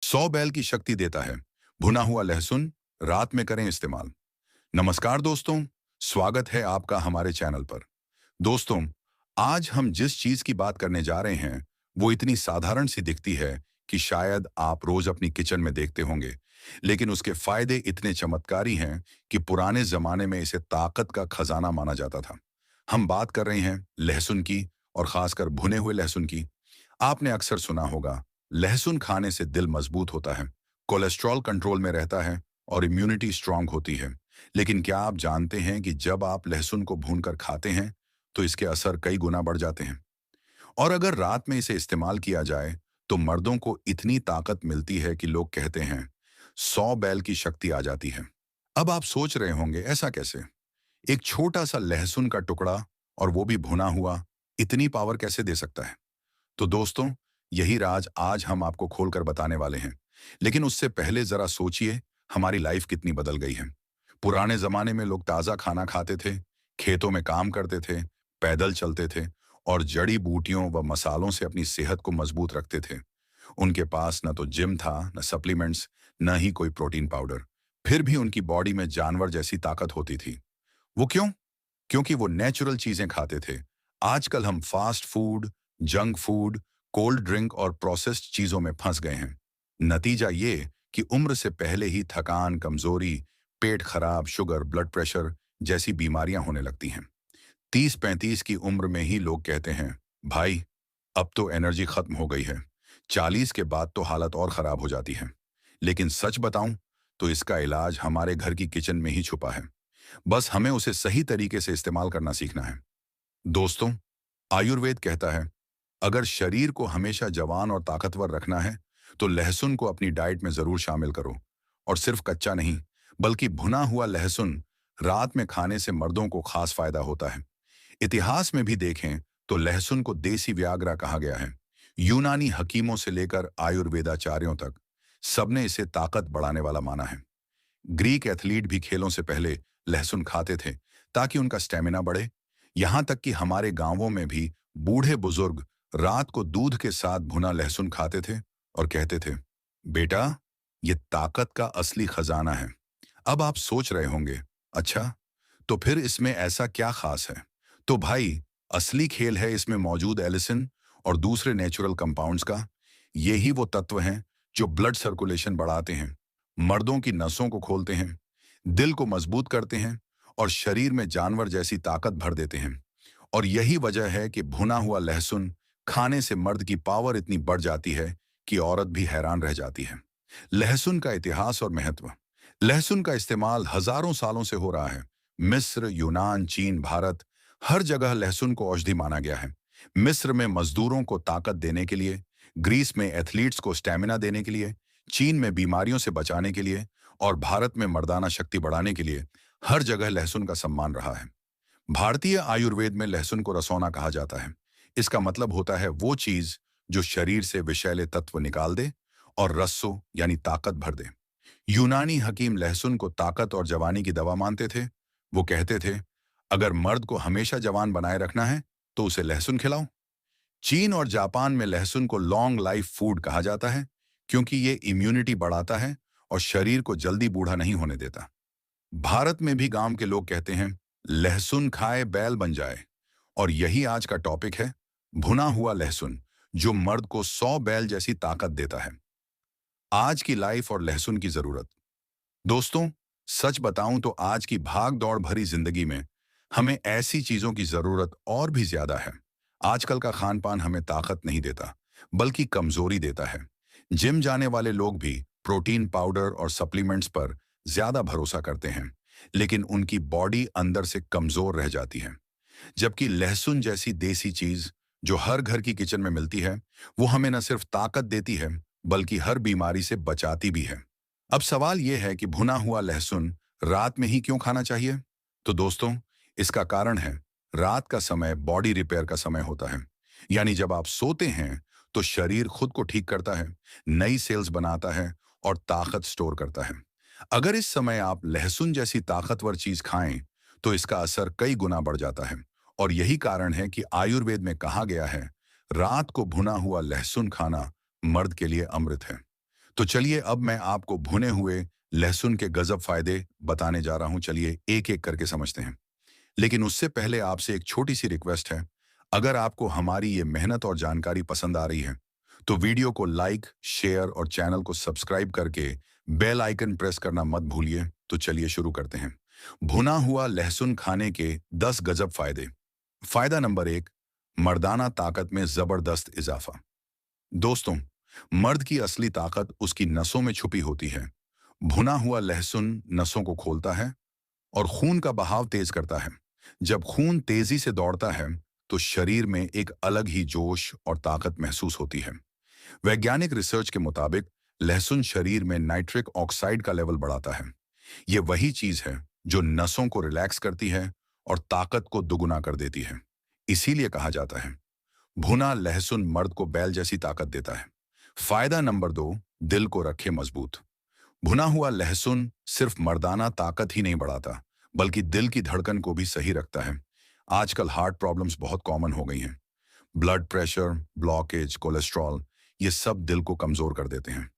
100 बैल की शक्ति देता है। भुना हुआ लहसुन रात में करें इस्तेमाल। नमस्कार दोस्तों, स्वागत है आपका हमारे चैनल पर। दोस्तों, आज हम जिस चीज की बात करने जा रहे हैं वो इतनी साधारण सी दिखती है कि शायद आप रोज अपनी किचन में देखते होंगे, लेकिन उसके फायदे इतने चमत्कारी हैं कि पुराने जमाने में इसे ताकत का खजाना माना जाता था। हम बात कर रहे हैं लहसुन की, और खासकर भुने हुए लहसुन की। आपने अक्सर सुना होगा, लहसुन खाने से दिल मजबूत होता है, कोलेस्ट्रॉल कंट्रोल में रहता है और इम्यूनिटी स्ट्रांग होती है। लेकिन क्या आप जानते हैं कि जब आप लहसुन को भूनकर खाते हैं तो इसके असर कई गुना बढ़ जाते हैं। और अगर रात में इसे इस्तेमाल किया जाए तो मर्दों को इतनी ताकत मिलती है कि लोग कहते हैं 100 बैल की शक्ति आ जाती है। अब आप सोच रहे होंगे, ऐसा कैसे? एक छोटा सा लहसुन का टुकड़ा, और वो भी भुना हुआ, इतनी पावर कैसे दे सकता है? तो दोस्तों, यही राज आज हम आपको खोलकर बताने वाले हैं। लेकिन उससे पहले जरा सोचिए, हमारी लाइफ कितनी बदल गई है। पुराने जमाने में लोग ताजा खाना खाते थे, खेतों में काम करते थे, पैदल चलते थे और जड़ी बूटियों व मसालों से अपनी सेहत को मजबूत रखते थे। उनके पास न तो जिम था, न सप्लीमेंट्स, न ही कोई प्रोटीन पाउडर। फिर भी उनकी बॉडी में जानवर जैसी ताकत होती थी। वो क्यों? क्योंकि वो नेचुरल चीजें खाते थे। आजकल हम fast food, junk food, cold drink और प्रोसेस्ड चीजों में फंस गए हैं। नतीजा ये कि उम्र से पहले ही थकान, कमजोरी, पेट खराब, शुगर, ब्लड प्रेशर जैसी बीमारियां होने लगती हैं। 30-35 की उम्र में ही लोग कहते हैं, भाई अब तो एनर्जी खत्म हो गई है। 40 के बाद तो हालत और खराब हो जाती है। लेकिन सच बताऊं तो इसका इलाज हमारे घर की किचन में ही छुपा है। बस हमें उसे सही तरीके से इस्तेमाल करना सीखना है। दोस्तों, आयुर्वेद कहता है, अगर शरीर को हमेशा जवान और ताकतवर रखना है तो लहसुन को अपनी डाइट में जरूर शामिल करो। और सिर्फ कच्चा नहीं, बल्कि भुना हुआ लहसुन रात में खाने से मर्दों को खास फायदा होता है। इतिहास में भी देखें तो लहसुन को देसी व्याग्रा कहा गया है। यूनानी हकीमों से लेकर आयुर्वेदाचार्यों तक सबने इसे ताकत बढ़ाने वाला माना है। ग्रीक एथलीट भी खेलों से पहले लहसुन खाते थे ताकि उनका स्टेमिना बढ़े। यहां तक कि हमारे गांवों में भी बूढ़े बुजुर्ग रात को दूध के साथ भुना लहसुन खाते थे और कहते थे, बेटा, ये ताकत का असली खजाना है। अब आप सोच रहे होंगे, अच्छा, तो फिर इसमें ऐसा क्या खास है? तो भाई, असली खेल है इसमें मौजूद एलिसिन और दूसरे नेचुरल कंपाउंड्स का। ये ही वो तत्व हैं जो ब्लड सर्कुलेशन बढ़ाते हैं, मर्दों की नसों को खोलते हैं, दिल को मजबूत करते हैं और शरीर में जानवर जैसी ताकत भर देते हैं। और यही वजह है कि भुना हुआ लहसुन खाने से मर्द की पावर इतनी बढ़ जाती है कि औरत भी हैरान रह जाती है। लहसुन का इतिहास और महत्व। लहसुन का इस्तेमाल हजारों सालों से हो रहा है। मिस्र, यूनान, चीन, भारत, हर जगह लहसुन को औषधि माना गया है। मिस्र में मजदूरों को ताकत देने के लिए, ग्रीस में एथलीट्स को स्टैमिना देने के लिए, चीन में बीमारियों से बचाने के लिए और भारत में मर्दाना शक्ति बढ़ाने के लिए हर जगह लहसुन का सम्मान रहा है। भारतीय आयुर्वेद में लहसुन को रसौना कहा जाता है। इसका मतलब होता है वो चीज जो शरीर से विषैले तत्व निकाल दे और रस्सों यानी ताकत भर दे। यूनानी हकीम लहसुन को ताकत और जवानी की दवा मानते थे। वो कहते थे, अगर मर्द को हमेशा जवान बनाए रखना है तो उसे लहसुन खिलाओ। चीन और जापान में लहसुन को लॉन्ग लाइफ फूड कहा जाता है क्योंकि ये इम्यूनिटी बढ़ाता है और शरीर को जल्दी बूढ़ा नहीं होने देता। भारत में भी गांव के लोग कहते हैं, लहसुन खाए बैल बन जाए। और यही आज का टॉपिक है, भुना हुआ लहसुन, जो मर्द को 100 बैल जैसी ताकत देता है। आज की लाइफ और लहसुन की जरूरत। दोस्तों, सच बताऊं तो आज की भाग दौड़ भरी जिंदगी में हमें ऐसी चीजों की जरूरत और भी ज्यादा है। आजकल का खान पान हमें ताकत नहीं देता, बल्कि कमजोरी देता है। जिम जाने वाले लोग भी प्रोटीन पाउडर और सप्लीमेंट्स पर ज्यादा भरोसा करते हैं, लेकिन उनकी बॉडी अंदर से कमजोर रह जाती है। जबकि लहसुन जैसी देसी चीज जो हर घर की किचन में मिलती है, वो हमें न सिर्फ ताकत देती है, बल्कि हर बीमारी से बचाती भी है। अब सवाल यह है कि भुना हुआ लहसुन रात में ही क्यों खाना चाहिए? तो दोस्तों, इसका कारण है, रात का समय बॉडी रिपेयर का समय होता है। यानी जब आप सोते हैं तो शरीर खुद को ठीक करता है, नई सेल्स बनाता है और ताकत स्टोर करता है। अगर इस समय आप लहसुन जैसी ताकतवर चीज खाएं तो इसका असर कई गुना बढ़ जाता है। और यही कारण है कि आयुर्वेद में कहा गया है, रात को भुना हुआ लहसुन खाना मर्द के लिए अमृत है। तो चलिए अब मैं आपको भुने हुए लहसुन के गजब फायदे बताने जा रहा हूं। चलिए एक एक करके समझते हैं। लेकिन उससे पहले आपसे एक छोटी सी रिक्वेस्ट है। अगर आपको हमारी ये मेहनत और जानकारी पसंद आ रही है तो वीडियो को लाइक, शेयर और चैनल को सब्सक्राइब करके बेल आइकन प्रेस करना मत भूलिए। तो चलिए शुरू करते हैं। भुना हुआ लहसुन खाने के 10 गजब फायदे। फायदा नंबर 1, मर्दाना ताकत में जबरदस्त इजाफा। दोस्तों, मर्द की असली ताकत उसकी नसों में छुपी होती है। भुना हुआ लहसुन नसों को खोलता है और खून का बहाव तेज करता है। जब खून तेजी से दौड़ता है तो शरीर में एक अलग ही जोश और ताकत महसूस होती है। वैज्ञानिक रिसर्च के मुताबिक लहसुन शरीर में नाइट्रिक ऑक्साइड का लेवल बढ़ाता है। ये वही चीज है जो नसों को रिलैक्स करती है और ताकत को दुगुना कर देती है। इसीलिए कहा जाता है भुना लहसुन मर्द को बैल जैसी ताकत देता है। फायदा नंबर 2, दिल को रखे मजबूत। भुना हुआ लहसुन सिर्फ मर्दाना ताकत ही नहीं बढ़ाता बल्कि दिल की धड़कन को भी सही रखता है। आजकल हार्ट प्रॉब्लम्स बहुत कॉमन हो गई हैं। ब्लड प्रेशर, ब्लॉकेज, कोलेस्ट्रॉल, ये सब दिल को कमजोर कर देते हैं।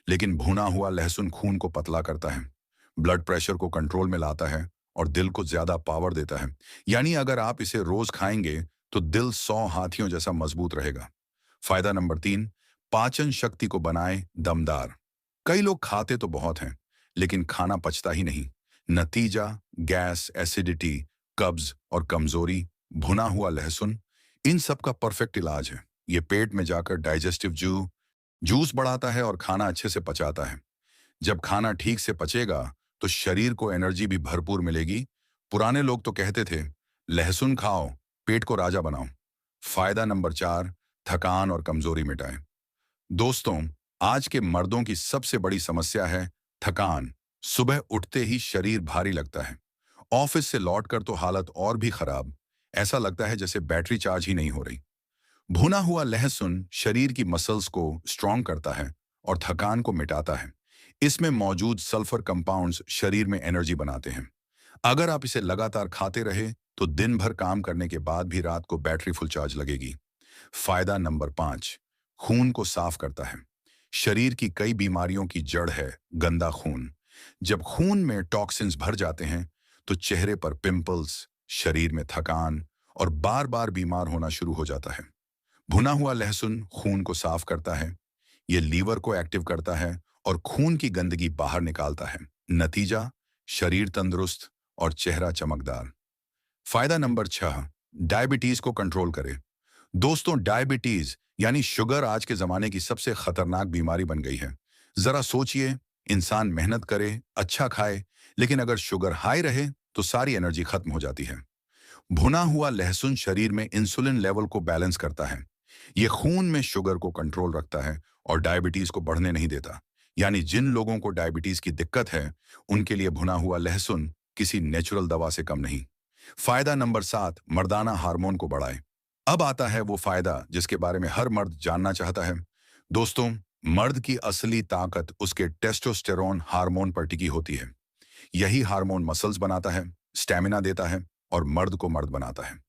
लेकिन भुना हुआ लहसुन खून को पतला करता है, ब्लड प्रेशर को कंट्रोल में लाता है और दिल को ज्यादा पावर देता है। यानी अगर आप इसे रोज खाएंगे तो दिल 100 हाथियों जैसा मजबूत रहेगा। फायदा नंबर 3, पाचन शक्ति को बनाए दमदार। कई लोग खाते तो बहुत हैं लेकिन खाना पचता ही नहीं। नतीजा गैस, एसिडिटी, कब्ज और कमजोरी। भुना हुआ लहसुन इन सब का परफेक्ट इलाज है। ये पेट में जाकर डाइजेस्टिव जूस बढ़ाता है और खाना अच्छे से पचाता है। जब खाना ठीक से पचेगा तो शरीर को एनर्जी भी भरपूर मिलेगी। पुराने लोग तो कहते थे लहसुन खाओ, पेट को राजा बनाओ। फायदा नंबर 4, थकान और कमजोरी मिटाए। दोस्तों, आज के मर्दों की सबसे बड़ी समस्या है थकान। सुबह उठते ही शरीर भारी लगता है। ऑफिस से लौटकर तो हालत और भी खराब। ऐसा लगता है जैसे बैटरी चार्ज ही नहीं हो रही। भुना हुआ लहसुन शरीर की मसल्स को स्ट्रॉन्ग करता है और थकान को मिटाता है। इसमें मौजूद सल्फर कंपाउंड्स शरीर में एनर्जी बनाते हैं। अगर आप इसे लगातार खाते रहे तो दिन भर काम करने के बाद भी रात को बैटरी फुल चार्ज लगेगी। फायदा नंबर 5, खून को साफ करता है। शरीर की कई बीमारियों की जड़ है गंदा खून। जब खून में टॉक्सिन्स भर जाते हैं तो चेहरे पर पिंपल्स, शरीर में थकान और बार बार बीमार होना शुरू हो जाता है। भुना हुआ लहसुन खून को साफ करता है। ये लीवर को एक्टिव करता है और खून की गंदगी बाहर निकालता है। नतीजा शरीर तंदुरुस्त और चेहरा चमकदार। फायदा नंबर 6, डायबिटीज को कंट्रोल करे। दोस्तों, डायबिटीज यानी शुगर आज के जमाने की सबसे खतरनाक बीमारी बन गई है। जरा सोचिए, इंसान मेहनत करे, अच्छा खाए, लेकिन अगर शुगर हाई रहे तो सारी एनर्जी खत्म हो जाती है। भुना हुआ लहसुन शरीर में इंसुलिन लेवल को बैलेंस करता है। ये खून में शुगर को कंट्रोल रखता है और डायबिटीज को बढ़ने नहीं देता। यानी जिन लोगों को डायबिटीज की दिक्कत है उनके लिए भुना हुआ लहसुन किसी नेचुरल दवा से कम नहीं। फायदा नंबर 7, मर्दाना हार्मोन को बढ़ाए। अब आता है वो फायदा जिसके बारे में हर मर्द जानना चाहता है। दोस्तों, मर्द की असली ताकत उसके टेस्टोस्टेरोन हार्मोन पर टिकी होती है। यही हार्मोन मसल्स बनाता है, स्टैमिना देता है और मर्द को मर्द बनाता है।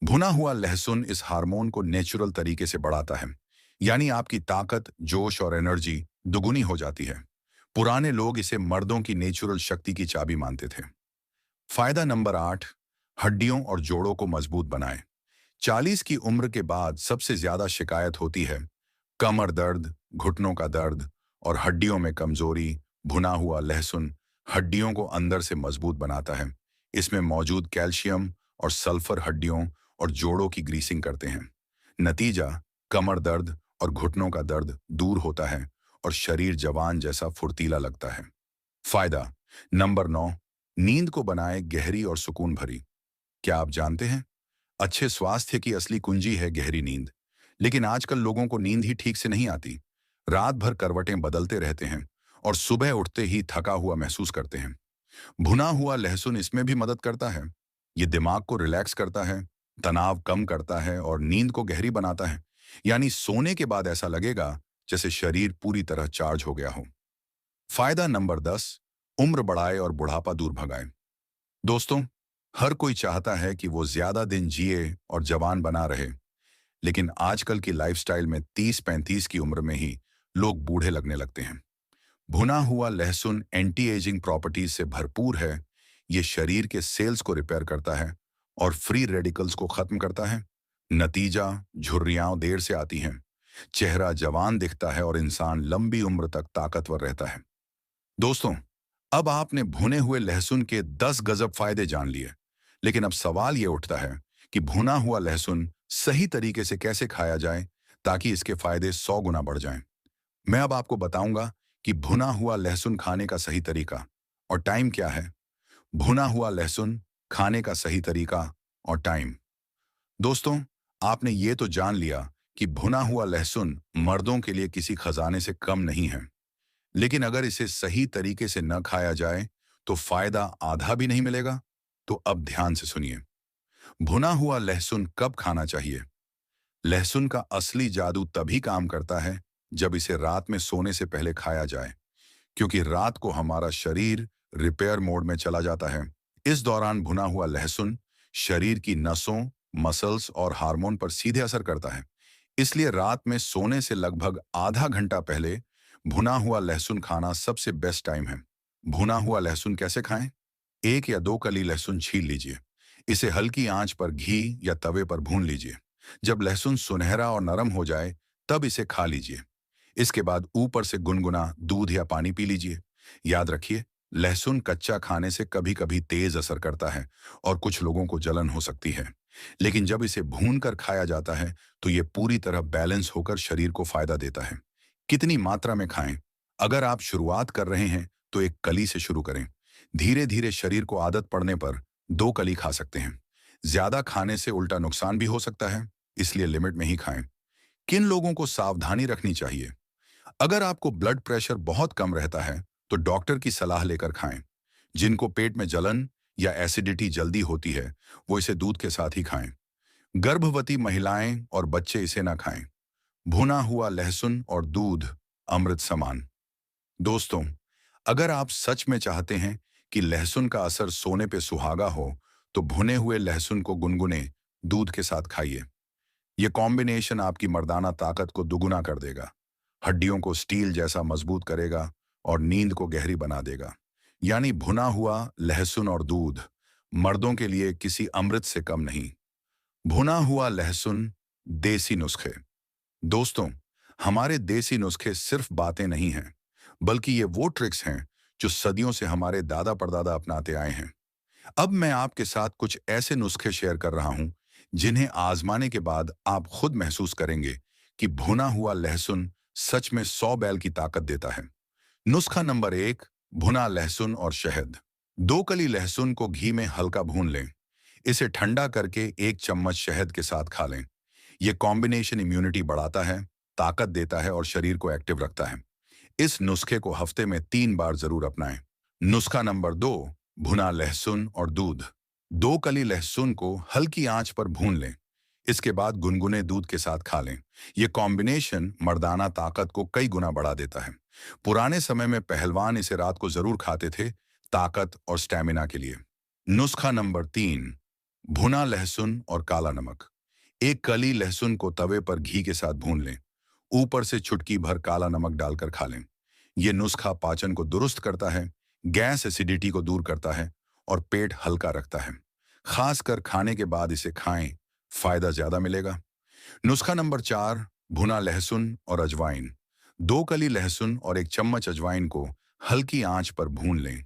भुना हुआ लहसुन इस हार्मोन को नेचुरल तरीके से बढ़ाता है। यानी आपकी ताकत, जोश और एनर्जी दुगुनी हो जाती है। पुराने लोग इसे मर्दों की नेचुरल शक्ति की चाबी मानते थे। फायदा नंबर 8, हड्डियों और जोड़ों को मजबूत बनाए। 40 की उम्र के बाद सबसे ज्यादा शिकायत होती है कमर दर्द, घुटनों का दर्द और हड्डियों में कमजोरी। भुना हुआ लहसुन हड्डियों को अंदर से मजबूत बनाता है। इसमें मौजूद कैल्शियम और सल्फर हड्डियों और जोड़ों की ग्रीसिंग करते हैं। नतीजा कमर दर्द और घुटनों का दर्द दूर होता है और शरीर जवान जैसा फुर्तीला लगता है। फायदा नंबर 9, नींद को बनाए गहरी और सुकून भरी। क्या आप जानते हैं अच्छे स्वास्थ्य की असली कुंजी है गहरी नींद। लेकिन आजकल लोगों को नींद ही ठीक से नहीं आती। रात भर करवटें बदलते रहते हैं और सुबह उठते ही थका हुआ महसूस करते हैं। भुना हुआ लहसुन इसमें भी मदद करता है। ये दिमाग को रिलैक्स करता है, तनाव कम करता है और नींद को गहरी बनाता है। यानी सोने के बाद ऐसा लगेगा जैसे शरीर पूरी तरह चार्ज हो गया हो। फायदा नंबर 10, उम्र बढ़ाए और बुढ़ापा दूर भगाए। दोस्तों, हर कोई चाहता है कि वो ज्यादा दिन जिए और जवान बना रहे। लेकिन आजकल की लाइफस्टाइल में 30-35 की उम्र में ही लोग बूढ़े लगने लगते हैं। भुना हुआ लहसुन एंटी एजिंग प्रॉपर्टीज से भरपूर है। ये शरीर के सेल्स को रिपेयर करता है और फ्री रेडिकल्स को खत्म करता है। नतीजा, झुर्रियां देर से आती हैं, चेहरा जवान दिखता है और इंसान लंबी उम्र तक ताकतवर रहता है। दोस्तों, अब आपने भुने हुए लहसुन के 10 गजब फायदे जान लिए, लेकिन अब सवाल ये उठता है कि भुना हुआ लहसुन सही तरीके से कैसे खाया जाए ताकि इसके फायदे 100 गुना बढ़ जाएं। मैं अब आपको बताऊंगा कि भुना हुआ लहसुन खाने का सही तरीका और टाइम क्या है। भुना हुआ लहसुन खाने का सही तरीका और टाइम। दोस्तों, आपने ये तो जान लिया कि भुना हुआ लहसुन मर्दों के लिए किसी खजाने से कम नहीं है, लेकिन अगर इसे सही तरीके से न खाया जाए तो फायदा आधा भी नहीं मिलेगा। तो अब ध्यान से सुनिए। भुना हुआ लहसुन कब खाना चाहिए? लहसुन का असली जादू तभी काम करता है जब इसे रात में सोने से पहले खाया जाए, क्योंकि रात को हमारा शरीर रिपेयर मोड में चला जाता है। इस दौरान भुना हुआ लहसुन शरीर की नसों, मसल्स और हार्मोन पर सीधे असर करता है। इसलिए रात में सोने से लगभग आधा घंटा पहले भुना हुआ लहसुन खाना सबसे बेस्ट टाइम है। भुना हुआ लहसुन कैसे खाएं? 1 या 2 कली लहसुन छील लीजिए। इसे हल्की आंच पर घी या तवे पर भून लीजिए। जब लहसुन सुनहरा और नरम हो जाए, तब इसे खा लीजिए। इसके बाद ऊपर से गुनगुना दूध या पानी पी लीजिए। याद रखिए, लहसुन कच्चा खाने से कभी कभी तेज असर करता है और कुछ लोगों को जलन हो सकती है, लेकिन जब इसे भून कर खाया जाता है तो ये पूरी तरह बैलेंस होकर शरीर को फायदा देता है। कितनी मात्रा में खाएं? अगर आप शुरुआत कर रहे हैं तो 1 कली से शुरू करें। धीरे धीरे शरीर को आदत पड़ने पर 2 कली खा सकते हैं। ज्यादा खाने से उल्टा नुकसान भी हो सकता है, इसलिए लिमिट में ही खाएं। किन लोगों को सावधानी रखनी चाहिए? अगर आपको ब्लड प्रेशर बहुत कम रहता है तो डॉक्टर की सलाह लेकर खाएं। जिनको पेट में जलन या एसिडिटी जल्दी होती है, वो इसे दूध के साथ ही खाएं। गर्भवती महिलाएं और बच्चे इसे ना खाएं। भुना हुआ लहसुन और दूध अमृत समान। दोस्तों, अगर आप सच में चाहते हैं कि लहसुन का असर सोने पे सुहागा हो, तो भुने हुए लहसुन को गुनगुने दूध के साथ खाइए। ये कॉम्बिनेशन आपकी मर्दाना ताकत को दुगुना कर देगा, हड्डियों को स्टील जैसा मजबूत करेगा और नींद को गहरी बना देगा। यानी भुना हुआ लहसुन और दूध मर्दों के लिए किसी अमृत से कम नहीं। भुना हुआ लहसुन, देसी नुस्खे। दोस्तों, हमारे देसी नुस्खे सिर्फ बातें नहीं हैं, बल्कि ये वो ट्रिक्स हैं जो सदियों से हमारे दादा परदादा अपनाते आए हैं। अब मैं आपके साथ कुछ ऐसे नुस्खे शेयर कर रहा हूं जिन्हें आजमाने के बाद आप खुद महसूस करेंगे कि भुना हुआ लहसुन सच में 100 बैल की ताकत देता है। नुस्खा नंबर 1, भुना लहसुन और शहद। 2 कली लहसुन को घी में हल्का भून लें। इसे ठंडा करके 1 चम्मच शहद के साथ खा लें। यह कॉम्बिनेशन इम्यूनिटी बढ़ाता है, ताकत देता है और शरीर को एक्टिव रखता है। इस नुस्खे को हफ्ते में 3 बार जरूर अपनाएं। नुस्खा नंबर 2, भुना लहसुन और दूध। 2 कली लहसुन को हल्की आंच पर भून लें। इसके बाद गुनगुने दूध के साथ खा लें। यह कॉम्बिनेशन मर्दाना ताकत को कई गुना बढ़ा देता है। पुराने समय में पहलवान इसे रात को जरूर खाते थे, ताकत और स्टैमिना के लिए। नुस्खा नंबर 3, भुना लहसुन और काला नमक। 1 कली लहसुन को तवे पर घी के साथ भून लें। ऊपर से चुटकी भर काला नमक डालकर खा लें। यह नुस्खा पाचन को दुरुस्त करता है, गैस एसिडिटी को दूर करता है और पेट हल्का रखता है। खासकर खाने के बाद इसे खाएं, फायदा ज्यादा मिलेगा। नुस्खा नंबर 4, भुना लहसुन और अजवाइन। 2 कली लहसुन और 1 चम्मच अजवाइन को हल्की आंच पर भून लें।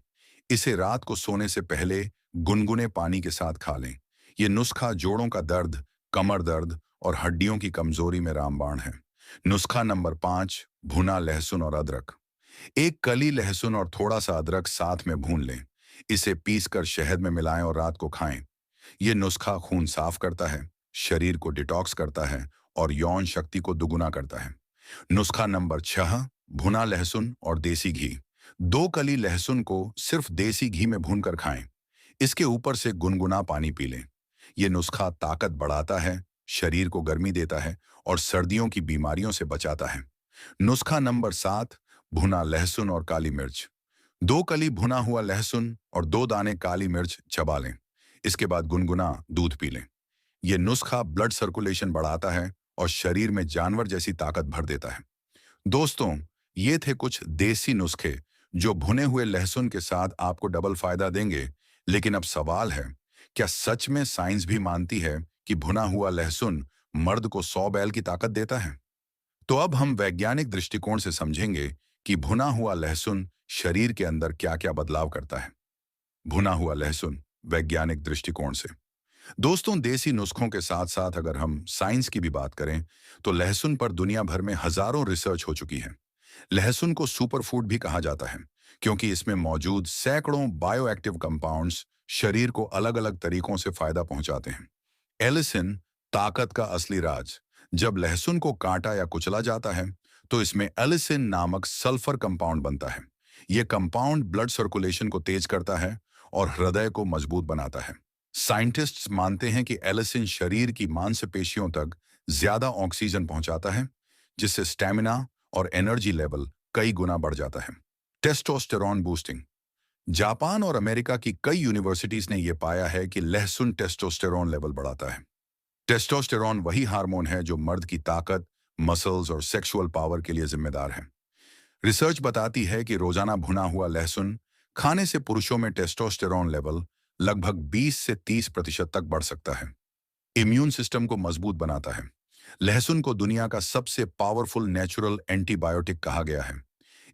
इसे रात को सोने से पहले गुनगुने पानी के साथ खा लें। यह नुस्खा जोड़ों का दर्द, कमर दर्द और हड्डियों की कमजोरी में रामबाण है। नुस्खा नंबर 5, भुना लहसुन और अदरक। 1 कली लहसुन और थोड़ा सा अदरक साथ में भून लें। इसे पीसकर शहद में मिलाएं और रात को खाएं। यह नुस्खा खून साफ करता है, शरीर को डिटॉक्स करता है और यौन शक्ति को दुगुना करता है। नुस्खा नंबर 6, भुना लहसुन और देसी घी। 2 कली लहसुन को सिर्फ देसी घी में भूनकर खाएं। इसके ऊपर से गुनगुना पानी पी लें। यह नुस्खा ताकत बढ़ाता है, शरीर को गर्मी देता है और सर्दियों की बीमारियों से बचाता है। नुस्खा नंबर 7, भुना लहसुन और काली मिर्च। 2 कली भुना हुआ लहसुन और 2 दाने काली मिर्च चबा लें। इसके बाद गुनगुना दूध पी लें। यह नुस्खा ब्लड सर्कुलेशन बढ़ाता है और शरीर में जानवर जैसी ताकत भर देता है। दोस्तों, ये थे कुछ देसी नुस्खे जो भुने हुए लहसुन के साथ आपको डबल फायदा देंगे। लेकिन अब सवाल है, क्या सच में साइंस भी मानती है कि भुना हुआ लहसुन मर्द को 100 बैल की ताकत देता है? तो अब हम वैज्ञानिक दृष्टिकोण से समझेंगे कि भुना हुआ लहसुन शरीर के अंदर क्या-क्या बदलाव करता है। भुना हुआ लहसुन वैज्ञानिक दृष्टिकोण से। दोस्तों, देसी नुस्खों के साथ साथ अगर हम साइंस की भी बात करें, तो लहसुन पर दुनिया भर में हजारों रिसर्च हो चुकी है। लहसुन को सुपर फूड भी कहा जाता है, क्योंकि इसमें मौजूद सैकड़ों बायोएक्टिव कंपाउंड्स शरीर को अलग-अलग तरीकों से फायदा पहुंचाते हैं। एलिसिन, ताकत का असली राज। जब लहसुन को काटा या कुचला जाता है, तो इसमें एलिसिन नामक सल्फर कंपाउंड बनता है। यह कंपाउंड ब्लड सर्कुलेशन को तेज करता है और हृदय को मजबूत बनाता है। साइंटिस्ट्स मानते हैं कि एलिसिन शरीर की मांसपेशियों तक ज्यादा ऑक्सीजन पहुंचाता है, जिससे स्टैमिना और एनर्जी लेवल कई गुना बढ़ जाता है। Testosterone boosting. जापान और अमेरिका की कई यूनिवर्सिटीज ने यह पाया है कि लहसुन टेस्टोस्टेरॉन लेवल बढ़ाता है। टेस्टोस्टेरॉन वही हार्मोन है जो मर्द की ताकत, मसल्स और सेक्सुअल पावर के लिए जिम्मेदार है। रिसर्च बताती है कि रोजाना भुना हुआ लहसुन खाने से पुरुषों में टेस्टोस्टेरॉन लेवल लगभग 20 से 30% तक बढ़ सकता है। इम्यून सिस्टम को मजबूत बनाता है। लहसुन को दुनिया का सबसे पावरफुल नेचुरल एंटीबायोटिक कहा गया है।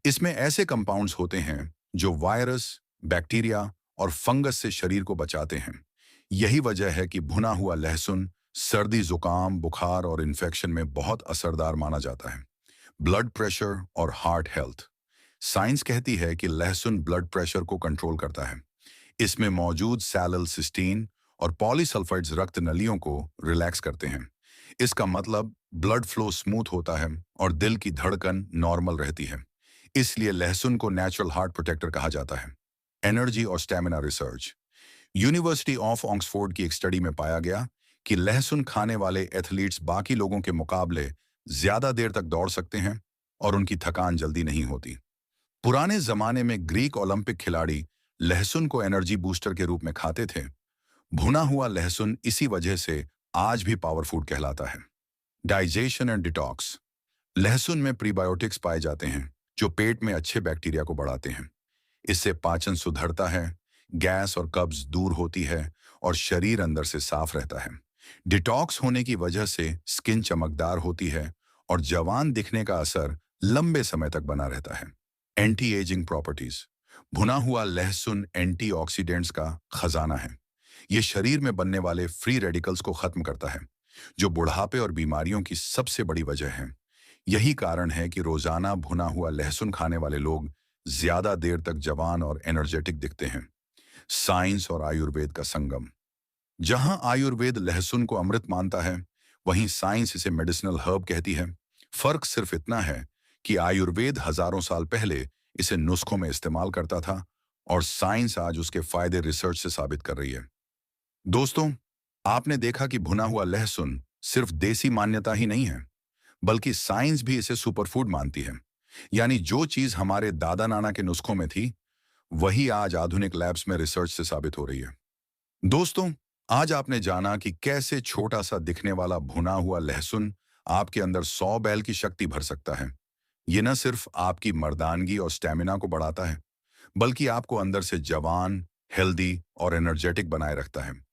इसमें ऐसे कंपाउंड्स होते हैं जो वायरस, बैक्टीरिया और फंगस से शरीर को बचाते हैं। यही वजह है कि भुना हुआ लहसुन सर्दी, जुकाम, बुखार और इन्फेक्शन में बहुत असरदार माना जाता है। ब्लड प्रेशर और हार्ट हेल्थ। साइंस कहती है कि लहसुन ब्लड प्रेशर को कंट्रोल करता है। इसमें मौजूद सैलिल सिस्टीन और पॉलीसल्फाइड्स रक्त नलियों को रिलैक्स करते हैं। इसका मतलब ब्लड फ्लो स्मूथ होता है और दिल की धड़कन नॉर्मल रहती है। इसलिए लहसुन को नेचुरल हार्ट प्रोटेक्टर कहा जाता है। एनर्जी और stamina research. University of Oxford की एक स्टडी में पाया गया कि लहसुन खाने वाले एथलीट्स बाकी लोगों के मुकाबले ज्यादा देर तक दौड़ सकते हैं और उनकी थकान जल्दी नहीं होती। पुराने जमाने में ग्रीक ओलंपिक खिलाड़ी लहसुन को एनर्जी बूस्टर के रूप में खाते थे। भुना हुआ लहसुन इसी वजह से आज भी पावर फूड कहलाता है। Digestion and detox. लहसुन में प्रीबायोटिक्स पाए जाते हैं जो पेट में अच्छे बैक्टीरिया को बढ़ाते हैं। इससे पाचन सुधरता है, गैस और कब्ज दूर होती है और शरीर अंदर से साफ रहता है। डिटॉक्स होने की वजह से स्किन चमकदार होती है और जवान दिखने का असर लंबे समय तक बना रहता है। Anti ageing properties. भुना हुआ लहसुन एंटीऑक्सीडेंट्स का खजाना है। यह शरीर में बनने वाले फ्री रेडिकल्स को खत्म करता है, जो बुढ़ापे और बीमारियों की सबसे बड़ी वजह है। यही कारण है कि रोजाना भुना हुआ लहसुन खाने वाले लोग ज्यादा देर तक जवान और एनर्जेटिक दिखते हैं। साइंस और आयुर्वेद का संगम। जहां आयुर्वेद लहसुन को अमृत मानता है, वहीं साइंस इसे मेडिसिनल हर्ब कहती है। फर्क सिर्फ इतना है कि आयुर्वेद हजारों साल पहले इसे नुस्खों में इस्तेमाल करता था और साइंस आज उसके फायदे रिसर्च से साबित कर रही है। दोस्तों, आपने देखा कि भुना हुआ लहसुन सिर्फ देसी मान्यता ही नहीं है, बल्कि साइंस भी इसे सुपरफूड मानती है। यानी जो चीज हमारे दादा नाना के नुस्खों में थी, वही आज आधुनिक लैब्स में रिसर्च से साबित हो रही है। दोस्तों, आज आपने जाना कि कैसे छोटा सा दिखने वाला भुना हुआ लहसुन आपके अंदर 100 बैल की शक्ति भर सकता है। ये न सिर्फ आपकी मर्दानगी और स्टैमिना को बढ़ाता है, बल्कि आपको अंदर से जवान, हेल्दी और एनर्जेटिक बनाए रखता है।